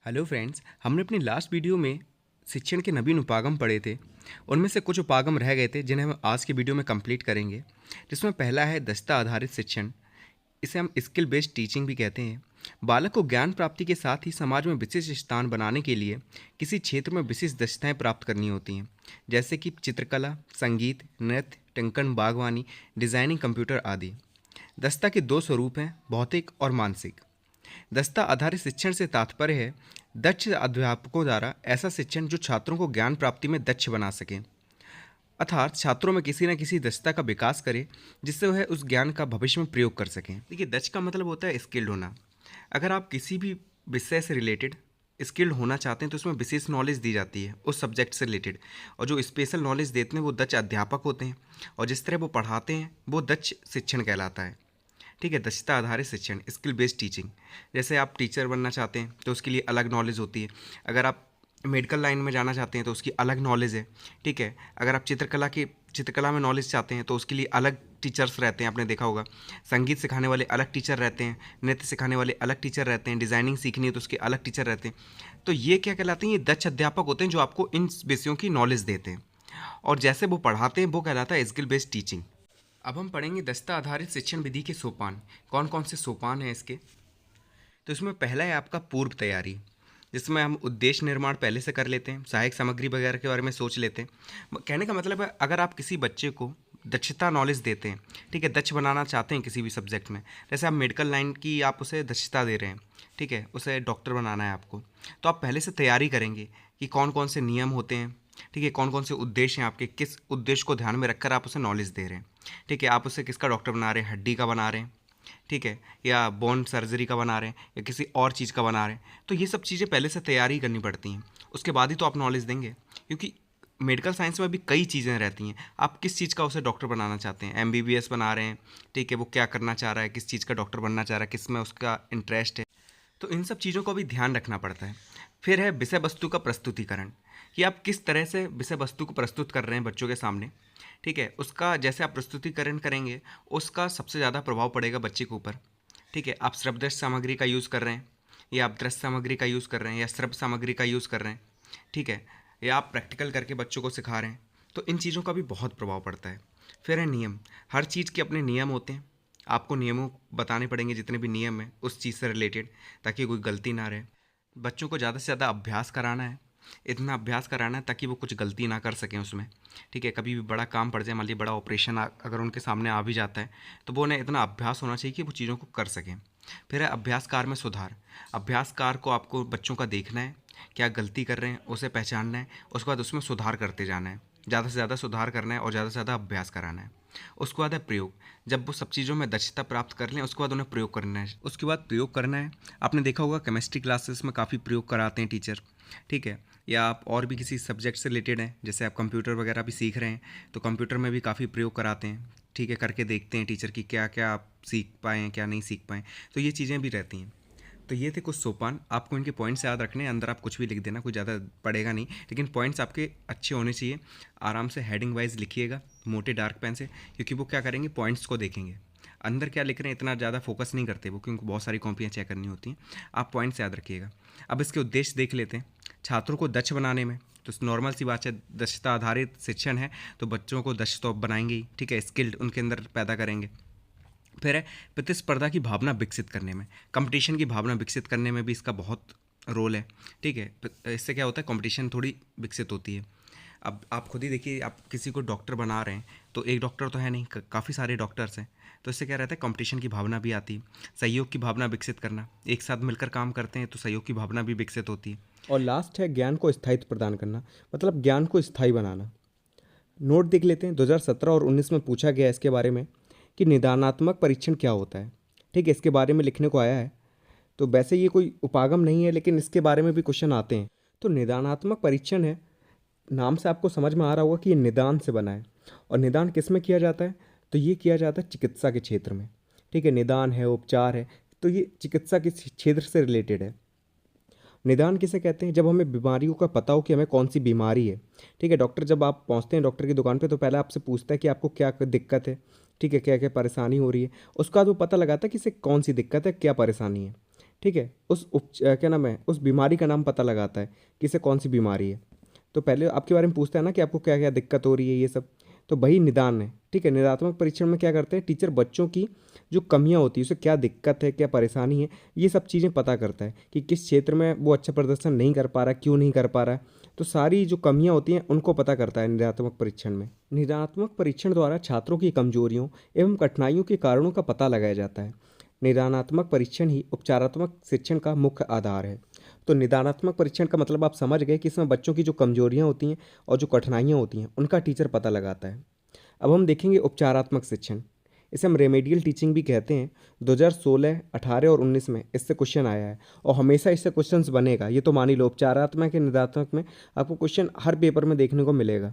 Hello friends, हमने अपनी last video में शिक्षण के नवीन उपागम पढ़े थे। उनमें से कुछ उपागम रह गए थे जिन्हें हम आज की वीडियो में कंप्लीट करेंगे। जिसमें पहला है दक्षता आधारित शिक्षण। इसे हम स्किल बेस्ड टीचिंग भी कहते हैं। बालक को ज्ञान प्राप्ति के साथ ही समाज में विशिष्ट स्थान बनाने के लिए किसी क्षेत्र में विशिष्ट दक्षताएं प्राप्त करनी होती हैं, जैसे कि चित्रकला, संगीत, नृत्य, टंकन, बागवानी, डिज़ाइनिंग, कंप्यूटर आदि। दक्षता के दो स्वरूप हैं, भौतिक और मानसिक। दक्षता आधारित शिक्षण से तात्पर्य है दक्ष अध्यापकों द्वारा ऐसा शिक्षण जो छात्रों को ज्ञान प्राप्ति में दक्ष बना सके, अर्थात छात्रों में किसी न किसी दक्षता का विकास करे जिससे वह उस ज्ञान का भविष्य में प्रयोग कर सकें। देखिए, दक्ष का मतलब होता है स्किल्ड होना। अगर आप किसी भी विषय से रिलेटेड स्किल्ड होना चाहते हैं तो उसमें विशेष नॉलेज दी जाती है उस सब्जेक्ट से रिलेटेड, और जो स्पेशल नॉलेज देते हैं वो दक्ष अध्यापक होते हैं, और जिस तरह वो पढ़ाते हैं वो दक्ष शिक्षण कहलाता है। ठीक है, दक्षता आधारित शिक्षण, स्किल बेस्ड टीचिंग। जैसे आप टीचर बनना चाहते हैं तो उसके लिए अलग नॉलेज होती है। अगर आप मेडिकल लाइन में जाना चाहते हैं तो उसकी अलग नॉलेज है। ठीक है, अगर आप चित्रकला में नॉलेज चाहते हैं तो उसके लिए अलग टीचर्स रहते हैं, आपने देखा होगा। संगीत सिखाने वाले अलग टीचर रहते हैं, नृत्य सिखाने वाले अलग टीचर रहते हैं, डिज़ाइनिंग सीखनी है तो उसके अलग टीचर रहते हैं। तो ये क्या कहलाते हैं? ये दक्ष अध्यापक होते हैं जो आपको इन विषयों की नॉलेज देते हैं, और जैसे वो पढ़ाते हैं वो कहलाता है स्किल बेस्ड टीचिंग। अब हम पढ़ेंगे दक्षता आधारित शिक्षण विधि के सोपान। कौन कौन से सोपान हैं इसके? तो इसमें पहला है आपका पूर्व तैयारी, जिसमें हम उद्देश्य निर्माण पहले से कर लेते हैं, सहायक सामग्री वगैरह के बारे में सोच लेते हैं। कहने का मतलब है, अगर आप किसी बच्चे को दक्षता नॉलेज देते हैं, ठीक है, दक्ष बनाना चाहते हैं किसी भी सब्जेक्ट में, जैसे आप मेडिकल लाइन की आप उसे दक्षता दे रहे हैं, ठीक है, उसे डॉक्टर बनाना है आपको, तो आप पहले से तैयारी करेंगे कि कौन कौन से नियम होते हैं, ठीक है, कौन कौन से उद्देश्य हैं आपके, किस उद्देश्य को ध्यान में रखकर आप उसे नॉलेज दे रहे हैं। ठीक है, आप उसे किसका डॉक्टर बना रहे हैं? हड्डी का बना रहे हैं, ठीक है, या बोन सर्जरी का बना रहे हैं, या किसी और चीज़ का बना रहे हैं। तो ये सब चीज़ें पहले से तैयारी करनी पड़ती हैं, उसके बाद ही तो आप नॉलेज देंगे। क्योंकि मेडिकल साइंस में भी कई चीज़ें रहती हैं। आप किस चीज़ का उसे डॉक्टर बनाना चाहते हैं? एमबीबीएस बना रहे हैं, ठीक है, वो क्या करना चाह रहा है, किस चीज़ का डॉक्टर बनना चाह रहा है, किस में उसका इंटरेस्ट है। तो इन सब चीज़ों का भी ध्यान रखना पड़ता है। फिर है विषय वस्तु का प्रस्तुतिकरण, कि आप किस तरह से विषय वस्तु को प्रस्तुत कर रहे हैं बच्चों के सामने। ठीक है, उसका जैसे आप प्रस्तुतिकरण करेंगे उसका सबसे ज़्यादा प्रभाव पड़ेगा बच्चे के ऊपर। ठीक है, आप श्रव्य सामग्री का यूज़ कर रहे हैं, या आप दृश्य सामग्री का यूज़ कर रहे हैं, या श्रव्य सामग्री का यूज़ कर रहे हैं, ठीक है, या आप प्रैक्टिकल करके बच्चों को सिखा रहे हैं, तो इन चीज़ों का भी बहुत प्रभाव पड़ता है। फिर है नियम। हर चीज़ के अपने नियम होते हैं, आपको नियमों बताने पड़ेंगे जितने भी नियम हैं उस चीज़ से रिलेटेड, ताकि कोई गलती ना रहे। बच्चों को ज़्यादा से ज़्यादा अभ्यास कराना है, इतना अभ्यास कराना है ताकि वो कुछ गलती ना कर सकें उसमें। ठीक है, कभी भी बड़ा काम पड़ जाए, मान लीजिए बड़ा ऑपरेशन अगर उनके सामने आ भी जाता है, तो वो उन्हें इतना अभ्यास होना चाहिए कि वो चीज़ों को कर सकें। फिर है अभ्यासकार में सुधार। अभ्यासकार को आपको बच्चों का देखना है, क्या गलती कर रहे हैं उसे पहचानना है, उसके बाद उसमें सुधार करते जाना है, ज़्यादा से ज़्यादा सुधार करना है और ज़्यादा से ज़्यादा अभ्यास कराना है। उसके बाद है प्रयोग। जब वो सब चीज़ों में दक्षता प्राप्त कर लें उसके बाद उन्हें प्रयोग करना है। उसके बाद प्रयोग करना है। आपने देखा होगा केमिस्ट्री क्लासेस में काफ़ी प्रयोग कराते हैं टीचर, ठीक है, या आप और भी किसी सब्जेक्ट से रिलेटेड हैं, जैसे आप कंप्यूटर वगैरह भी सीख रहे हैं तो कंप्यूटर में भी काफ़ी प्रयोग कराते हैं। ठीक है, करके देखते हैं टीचर की क्या क्या आप सीख पाए हैं, क्या नहीं सीख पाए, तो ये चीज़ें भी रहती हैं। तो ये थे कुछ सोपान, आपको इनके पॉइंट्स याद रखने हैं। अंदर आप कुछ भी लिख देना, कोई ज़्यादा पड़ेगा नहीं, लेकिन पॉइंट्स आपके अच्छे होने चाहिए। आराम से हेडिंग वाइज लिखिएगा मोटे डार्क पेन से, क्योंकि वो क्या करेंगे, पॉइंट्स को देखेंगे। अंदर क्या लिख रहे हैं इतना ज़्यादा फोकस नहीं करते वो, क्योंकि बहुत सारी कॉपियाँ चेक करनी होती हैं। आप पॉइंट्स याद रखिएगा। अब इसके उद्देश्य देख लेते हैं। छात्रों को दक्ष बनाने में, तो नॉर्मल सी बात है, दक्षता आधारित शिक्षण है तो बच्चों को दक्ष तो बनाएंगे ही, ठीक है, स्किल्ड उनके अंदर पैदा करेंगे। फिर है प्रतिस्पर्धा की भावना विकसित करने में, कंपटीशन की भावना विकसित करने में भी इसका बहुत रोल है। ठीक है, इससे क्या होता है, कंपटीशन थोड़ी विकसित होती है। अब आप खुद ही देखिए, आप किसी को डॉक्टर बना रहे हैं तो एक डॉक्टर तो है नहीं, काफ़ी सारे डॉक्टर्स हैं, तो इससे क्या रहता है, कंपटीशन की भावना भी आती है। सहयोग की भावना विकसित करना, एक साथ मिलकर काम करते हैं तो सहयोग की भावना भी विकसित होती है। और लास्ट है ज्ञान को स्थायित्व प्रदान करना, मतलब ज्ञान को स्थायी बनाना। नोट देख लेते हैं, 2017 और 19 में पूछा गया इसके बारे में कि निदानात्मक परीक्षण क्या होता है। ठीक है, इसके बारे में लिखने को आया है। तो वैसे ये कोई उपागम नहीं है, लेकिन इसके बारे में भी क्वेश्चन आते हैं। तो निदानात्मक परीक्षण है, नाम से आपको समझ में आ रहा होगा कि ये निदान से बना है। और निदान किस में किया जाता है? तो ये किया जाता है चिकित्सा के क्षेत्र में। ठीक है, निदान है, उपचार है, तो ये चिकित्सा के क्षेत्र से रिलेटेड है। निदान किसे कहते हैं? जब हमें बीमारियों का पता हो कि हमें कौन सी बीमारी है। ठीक है, डॉक्टर जब आप पहुंचते हैं डॉक्टर की दुकान पे तो पहले आपसे पूछता है कि आपको क्या दिक्कत है, ठीक है, क्या क्या परेशानी हो रही है। उसके बाद वो पता लगाता है कि इसे कौन सी दिक्कत है, क्या परेशानी है। ठीक है, क्या नाम है, उस बीमारी का नाम पता लगाता है कि इसे कौन सी बीमारी है। तो पहले आपके बारे में पूछता है ना कि आपको क्या क्या दिक्कत हो रही है ये सब, तो वही निदान है। ठीक है, निदानात्मक परीक्षण में क्या करते हैं, टीचर बच्चों की जो कमियां होती है, उसे क्या दिक्कत है, क्या परेशानी है, ये सब चीज़ें पता करता है कि किस क्षेत्र में वो अच्छा प्रदर्शन नहीं कर पा रहा, क्यों नहीं कर पा रहा है। तो सारी जो कमियां होती हैं उनको पता करता है निदानात्मक परीक्षण में। निदानात्मक परीक्षण द्वारा छात्रों की कमजोरियों एवं कठिनाइयों के कारणों का पता लगाया जाता है। निदानात्मक परीक्षण ही उपचारात्मक शिक्षण का मुख्य आधार है। तो निदानात्मक परीक्षण का मतलब आप समझ गए कि इसमें बच्चों की जो कमजोरियां होती हैं और जो कठिनाइयां होती हैं उनका टीचर पता लगाता है। अब हम देखेंगे उपचारात्मक शिक्षण, इसे हम रेमेडियल टीचिंग भी कहते हैं। 2016, 18 और 19 में इससे क्वेश्चन आया है और हमेशा इससे क्वेश्चंस बनेगा, ये तो मान ही लो। उपचारात्मक या निदानात्मक में आपको क्वेश्चन हर पेपर में देखने को मिलेगा।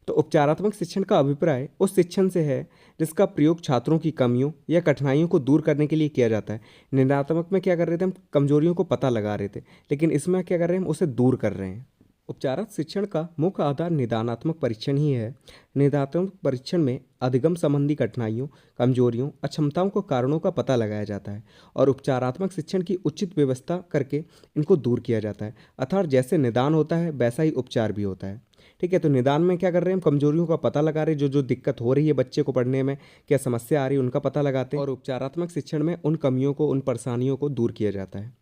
तो उपचारात्मक शिक्षण का अभिप्राय उस शिक्षण से है जिसका प्रयोग छात्रों की कमियों या कठिनाइयों को दूर करने के लिए किया जाता है। निदानात्मक में क्या कर रहे थे, हम कमजोरियों को पता लगा रहे थे, लेकिन इसमें क्या कर रहे हैं, हम उसे दूर कर रहे हैं। उपचारात्मक शिक्षण का मुख्य आधार निदानात्मक परीक्षण ही है। निदानात्मक परीक्षण में अधिगम संबंधी कठिनाइयों, कमजोरियों, अक्षमताओं को कारणों का पता लगाया जाता है और उपचारात्मक शिक्षण की उचित व्यवस्था करके इनको दूर किया जाता है। अर्थात जैसे निदान होता है वैसा ही उपचार भी होता है। ठीक है, तो निदान में क्या कर रहे हैं, हम कमजोरियों का पता लगा रहे हैं, जो जो दिक्कत हो रही है बच्चे को पढ़ने में, क्या समस्या आ रही है, उनका पता लगाते हैं। और उपचारात्मक शिक्षण में उन कमियों को, उन परेशानियों को दूर किया जाता है।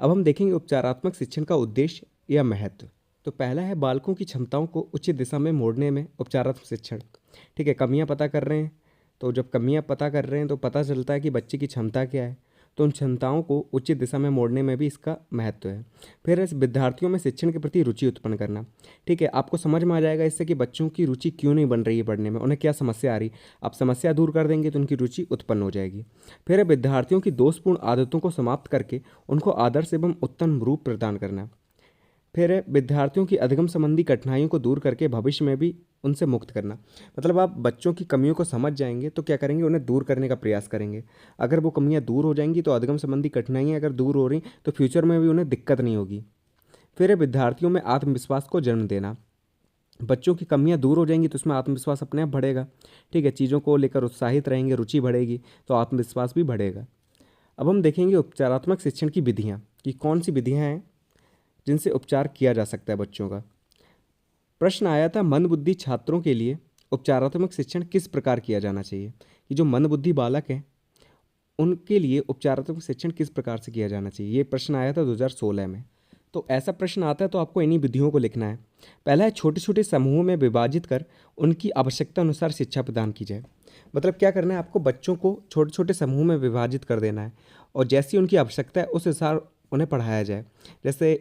अब हम देखेंगे उपचारात्मक शिक्षण का उद्देश्य या महत्व। तो पहला है बालकों की क्षमताओं को उचित दिशा में मोड़ने में उपचारात्मक शिक्षण। ठीक है, कमियां पता कर रहे हैं, तो जब कमियां पता कर रहे हैं तो पता चलता है कि बच्चे की क्षमता क्या है, तो उन क्षमताओं को उचित दिशा में मोड़ने में भी इसका महत्व है। फिर इस विद्यार्थियों में शिक्षण के प्रति रुचि उत्पन्न करना। ठीक है, आपको समझ में आ जाएगा इससे कि बच्चों की रुचि क्यों नहीं बन रही है पढ़ने में, उन्हें क्या समस्या आ रही। आप समस्या दूर कर देंगे तो उनकी रुचि उत्पन्न हो जाएगी। फिर है विद्यार्थियों की दोषपूर्ण आदतों को समाप्त करके उनको आदर्श एवं उत्तम रूप प्रदान करना। फिर है विद्यार्थियों की अधिगम संबंधी कठिनाइयों को दूर करके भविष्य में भी उनसे मुक्त करना। मतलब आप बच्चों की कमियों को समझ जाएंगे तो क्या करेंगे, उन्हें दूर करने का प्रयास करेंगे। अगर वो कमियां दूर हो जाएंगी तो अधिगम संबंधी कठिनाइयां अगर दूर हो रही तो फ्यूचर में भी उन्हें दिक्कत नहीं होगी। फिर है विद्यार्थियों में आत्मविश्वास को जन्म देना। बच्चों की कमियां दूर हो जाएंगी तो उसमें आत्मविश्वास अपने आप बढ़ेगा। ठीक है, चीज़ों को लेकर उत्साहित रहेंगे, रुचि बढ़ेगी तो आत्मविश्वास भी बढ़ेगा। अब हम देखेंगे उपचारात्मक शिक्षण की विधियाँ, कि कौन सी विधियाँ हैं जिनसे उपचार किया जा सकता है बच्चों का। प्रश्न आया था मंदबुद्धि छात्रों के लिए उपचारात्मक शिक्षण किस प्रकार किया जाना चाहिए, कि जो मंदबुद्धि बालक हैं उनके लिए उपचारात्मक शिक्षण किस प्रकार से किया जाना चाहिए। ये प्रश्न आया था 2016 में। तो ऐसा प्रश्न आता है तो आपको इन्हीं विधियों को लिखना है। पहला है छोटे छोटे समूहों में विभाजित कर उनकी आवश्यकता अनुसार शिक्षा प्रदान की जाए। मतलब क्या करना है, आपको बच्चों को छोटे छोटे समूह में विभाजित कर देना है और जैसी उनकी आवश्यकता है उस हिसाब उन्हें पढ़ाया जाए। जैसे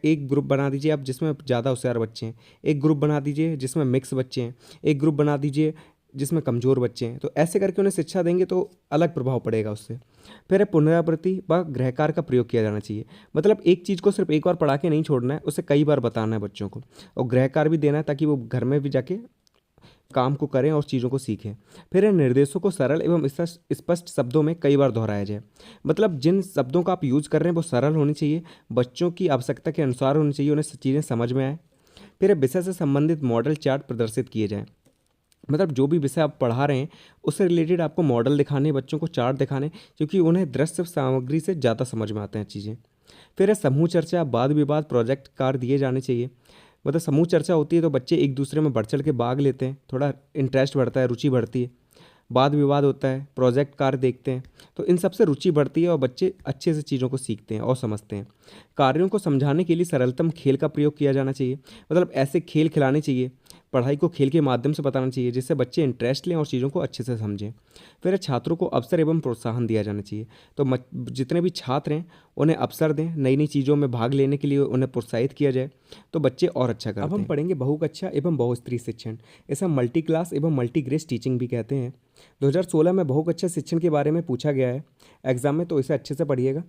एक ग्रुप बना दीजिए आप जिसमें ज़्यादा होशियार बच्चे हैं, एक ग्रुप बना दीजिए जिसमें मिक्स बच्चे हैं, एक ग्रुप बना दीजिए जिसमें कमज़ोर बच्चे हैं। तो ऐसे करके उन्हें शिक्षा देंगे तो अलग प्रभाव पड़ेगा उससे। फिर है पुनरावृत्ति व गृहकार का प्रयोग किया जाना चाहिए। मतलब एक चीज़ को सिर्फ एक बार पढ़ा के नहीं छोड़ना है, उसे कई बार बताना है बच्चों को, और गृहकार भी देना है ताकि वो घर में भी जाके काम को करें और चीज़ों को सीखें। फिर इन निर्देशों को सरल एवं स्पष्ट शब्दों में कई बार दोहराया जाए। मतलब जिन शब्दों का आप यूज कर रहे हैं वो सरल होनी चाहिए, बच्चों की आवश्यकता के अनुसार होनी चाहिए, उन्हें चीज़ें समझ में आए। फिर विषय से संबंधित मॉडल चार्ट प्रदर्शित किए जाएँ। मतलब जो भी विषय आप पढ़ा रहे हैं उससे रिलेटेड आपको मॉडल दिखाने, बच्चों को चार्ट दिखाने, क्योंकि उन्हें दृश्य सामग्री से ज़्यादा समझ में आते हैं चीज़ें। फिर है समूह चर्चा, वाद विवाद, प्रोजेक्ट कार्य दिए जाने चाहिए। मतलब समूह चर्चा होती है तो बच्चे एक दूसरे में बढ़ चढ़ के भाग लेते हैं, थोड़ा इंटरेस्ट बढ़ता है, रुचि बढ़ती है। वाद विवाद होता है, प्रोजेक्ट कार्य देखते हैं, तो इन सब से रुचि बढ़ती है और बच्चे अच्छे से चीज़ों को सीखते हैं और समझते हैं। कार्यों को समझाने के लिए सरलतम खेल का प्रयोग किया जाना चाहिए। मतलब ऐसे खेल खिलाने चाहिए, पढ़ाई को खेल के माध्यम से बताना चाहिए जिससे बच्चे इंटरेस्ट लें और चीज़ों को अच्छे से समझें। फिर छात्रों को अवसर एवं प्रोत्साहन दिया जाना चाहिए। तो जितने भी छात्र हैं उन्हें अवसर दें, नई नई चीज़ों में भाग लेने के लिए उन्हें प्रोत्साहित किया जाए तो बच्चे और अच्छा करते हैं। अब हम पढ़ेंगे बहुकक्षा एवं बहुस्तरीय शिक्षण, इसे मल्टी क्लास एवं मल्टीग्रेड टीचिंग भी कहते हैं। 2016 में बहुकक्षा शिक्षण के बारे में पूछा गया है एग्जाम में, तो इसे अच्छे से पढ़िएगा।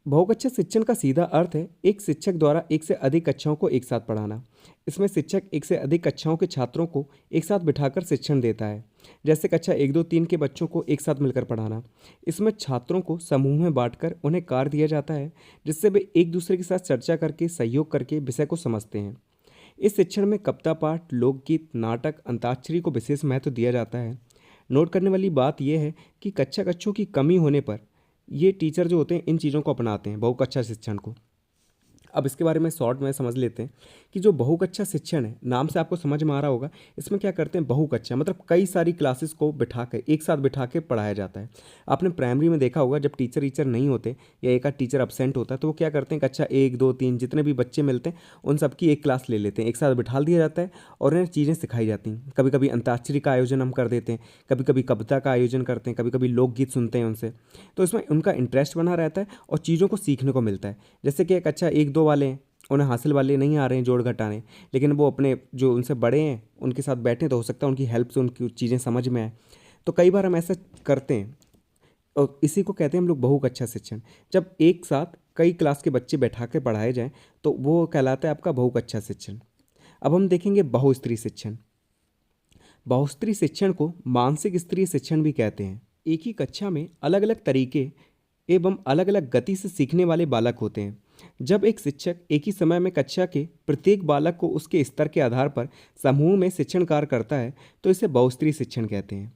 बहुकक्षा शिक्षण का सीधा अर्थ है एक शिक्षक द्वारा एक से अधिक कक्षाओं को एक साथ पढ़ाना। इसमें शिक्षक एक से अधिक कक्षाओं के छात्रों को एक साथ बिठाकर शिक्षण देता है। जैसे कक्षा 1, 2, 3 के बच्चों को एक साथ मिलकर पढ़ाना। इसमें छात्रों को समूह में बांटकर उन्हें कार्य दिया जाता है जिससे वे एक दूसरे के साथ चर्चा करके, सहयोग करके विषय को समझते हैं। इस शिक्षण में कविता पाठ, लोकगीत, नाटक, अंताक्षरी को विशेष महत्व दिया जाता है। नोट करने वाली बात यह है कि कक्षाओं की कमी होने पर ये टीचर जो होते हैं इन चीज़ों को अपनाते हैं, बहुकक्षा शिक्षण को। अब इसके बारे में शॉर्ट में समझ लेते हैं कि जो बहुकक्षा शिक्षण है, नाम से आपको समझ में आ रहा होगा, इसमें क्या करते हैं, बहुकक्षा मतलब कई सारी क्लासेस को बिठा के एक साथ बिठा के पढ़ाया जाता है। आपने प्राइमरी में देखा होगा जब टीचर नहीं होते या एक आध टीचर अपसेंट होता है तो वो क्या करते हैं, कक्षा 1 2 3 जितने भी बच्चे मिलते हैं उन सबकी एक क्लास ले लेते हैं, एक साथ बिठा दिया जाता है और उन्हें चीज़ें सिखाई जाती हैं। कभी कभी अंताक्षरी का आयोजन हम कर देते हैं, कभी कभी कविता का आयोजन करते हैं, कभी कभी लोकगीत सुनते हैं उनसे, तो इसमें उनका इंटरेस्ट बना रहता है और चीज़ों को सीखने को मिलता है। जैसे कि कक्षा 1 2 वाले हैं, उन्हें हासिल वाले नहीं आ रहे हैं जोड़ घटाने, लेकिन वो अपने जो उनसे बड़े हैं उनके साथ बैठे तो हो सकता है उनकी हेल्प से उनकी चीज़ें समझ में आए। तो कई बार हम ऐसा करते हैं और इसी को कहते हैं हम लोग बहुकक्षा शिक्षण। जब एक साथ कई क्लास के बच्चे बैठा के पढ़ाए जाएं तो वो कहलाता है आपका बहुकक्षा शिक्षण। अब हम देखेंगे बहुस्तरीय शिक्षण। बहुस्तरीय शिक्षण को मानसिक स्तरीय शिक्षण भी कहते हैं। एक ही कक्षा में अलग अलग तरीके एवं अलग अलग गति से सीखने वाले बालक होते हैं। जब एक शिक्षक एक ही समय में कक्षा के प्रत्येक बालक को उसके स्तर के आधार पर समूह में शिक्षण कार्य करता है तो इसे बहुस्तरीय शिक्षण कहते हैं।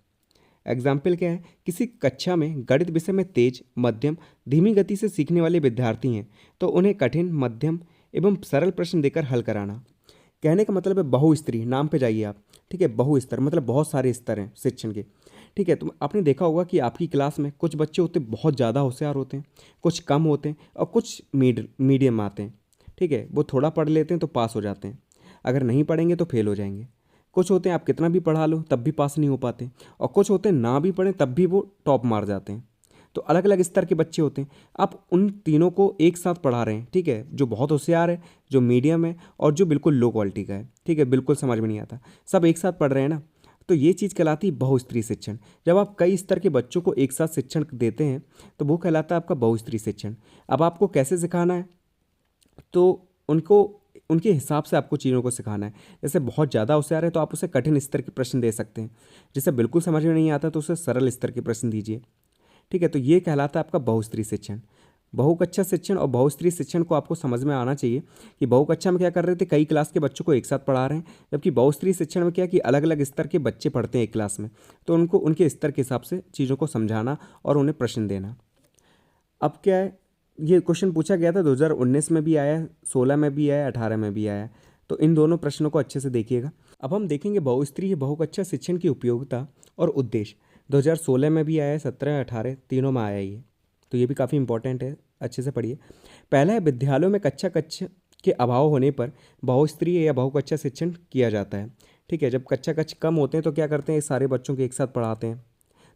एग्जाम्पल क्या है, किसी कक्षा में गणित विषय में तेज, मध्यम, धीमी गति से सीखने वाले विद्यार्थी हैं तो उन्हें कठिन, मध्यम एवं सरल प्रश्न देकर हल कराना। कहने का मतलब है बहुस्तरीय, नाम पे जाइए आप, ठीक है। बहुस्तर मतलब बहुत सारे स्तर हैं शिक्षण के, ठीक है। तो आपने देखा होगा कि आपकी क्लास में कुछ बच्चे होते हैं बहुत ज़्यादा होशियार होते हैं, कुछ कम होते हैं और कुछ मीडियम आते हैं, ठीक है। वो थोड़ा पढ़ लेते हैं तो पास हो जाते हैं, अगर नहीं पढ़ेंगे तो फेल हो जाएंगे। कुछ होते हैं आप कितना भी पढ़ा लो तब भी पास नहीं हो पाते, और कुछ होते हैं ना भी पढ़ें तब भी वो टॉप मार जाते हैं। तो अलग अलग स्तर के बच्चे होते हैं। आप उन तीनों को एक साथ पढ़ा रहे हैं, ठीक है, जो बहुत होशियार है, जो मीडियम है और जो बिल्कुल लो क्वालिटी का है, ठीक है, बिल्कुल समझ में नहीं आता, सब एक साथ पढ़ रहे हैं ना, तो ये चीज़ कहलाती है बहुस्तरीय शिक्षण। जब आप कई स्तर के बच्चों को एक साथ शिक्षण देते हैं तो वो कहलाता है आपका बहुस्तरीय शिक्षण। अब आपको कैसे सिखाना है, तो उनको उनके हिसाब से आपको चीज़ों को सिखाना है। जैसे बहुत ज़्यादा होशियार है तो आप उसे कठिन स्तर के प्रश्न दे सकते हैं, जिसे बिल्कुल समझ में नहीं आता तो उसे सरल स्तर के प्रश्न दीजिए, ठीक है। तो ये कहलाता है आपका बहुस्तरीय शिक्षण। बहुकक्षा शिक्षण और बहुस्तरीय शिक्षण को आपको समझ में आना चाहिए कि बहुकक्षा में क्या कर रहे थे, कई क्लास के बच्चों को एक साथ पढ़ा रहे हैं, जबकि बहुस्तरीय शिक्षण में क्या कि अलग अलग स्तर के बच्चे पढ़ते हैं एक क्लास में, तो उनको उनके स्तर के हिसाब से चीज़ों को समझाना और उन्हें प्रश्न देना। अब क्या है, ये क्वेश्चन पूछा गया था 2019 में भी आया, 16 में भी आया, 18 में भी आया, तो इन दोनों प्रश्नों को अच्छे से देखिएगा। अब हम देखेंगे बहुस्तरीय बहुकक्षा शिक्षण की उपयोगिता और उद्देश्य। 2016 में भी आया, 17 18 तीनों में आया ये, तो ये भी काफ़ी इंपॉर्टेंट है, अच्छे से पढ़िए। पहला है, विद्यालयों में कक्षा कक्ष के अभाव होने पर बहुस्तरीय या बहुकक्षा शिक्षण किया जाता है, ठीक है। जब कक्षा कक्ष कम होते हैं तो क्या करते हैं, सारे बच्चों को एक साथ पढ़ाते हैं,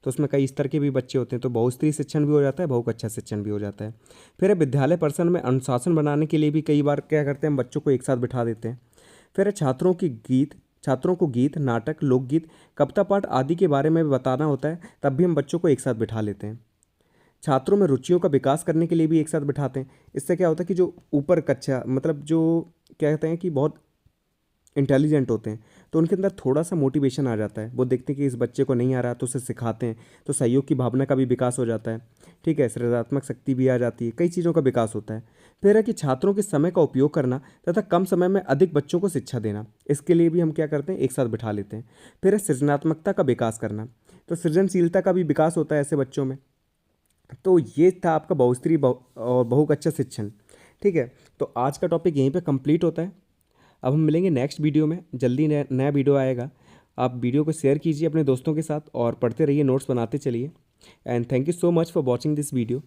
तो उसमें कई स्तर के भी बच्चे होते हैं, तो बहुस्तरीय शिक्षण भी हो जाता है, बहुकक्षा शिक्षण भी हो जाता है। फिर है, विद्यालय परिसर में अनुशासन बनाने के लिए भी कई बार क्या करते हैं, हम बच्चों को एक साथ बिठा देते हैं। फिर है, छात्रों को गीत, नाटक, लोकगीत, कविता पाठ आदि के बारे में भी बताना होता है, तब भी हम बच्चों को एक साथ बिठा लेते हैं। छात्रों में रुचियों का विकास करने के लिए भी एक साथ बिठाते हैं। इससे क्या होता है कि जो ऊपर कक्षा मतलब जो क्या कहते हैं कि बहुत इंटेलिजेंट होते हैं तो उनके अंदर थोड़ा सा मोटिवेशन आ जाता है, वो देखते हैं कि इस बच्चे को नहीं आ रहा तो उसे सिखाते हैं, तो सहयोग की भावना का भी विकास हो जाता है, ठीक है, सृजनात्मक शक्ति भी आ जाती है, कई चीज़ों का विकास होता है। फिर है कि छात्रों के समय का उपयोग करना तथा कम समय में अधिक बच्चों को शिक्षा देना, इसके लिए भी हम क्या करते हैं, एक साथ बिठा लेते हैं। फिर है सृजनात्मकता का विकास करना, तो सृजनशीलता का भी विकास होता है ऐसे बच्चों में। तो ये था आपका बहुस्तरीय और बहुकक्षा शिक्षण, ठीक है। तो आज का टॉपिक यहीं पे कंप्लीट होता है। अब हम मिलेंगे नेक्स्ट वीडियो में, जल्दी नया वीडियो आएगा। आप वीडियो को शेयर कीजिए अपने दोस्तों के साथ और पढ़ते रहिए, नोट्स बनाते चलिए। And thank you so much for watching this video.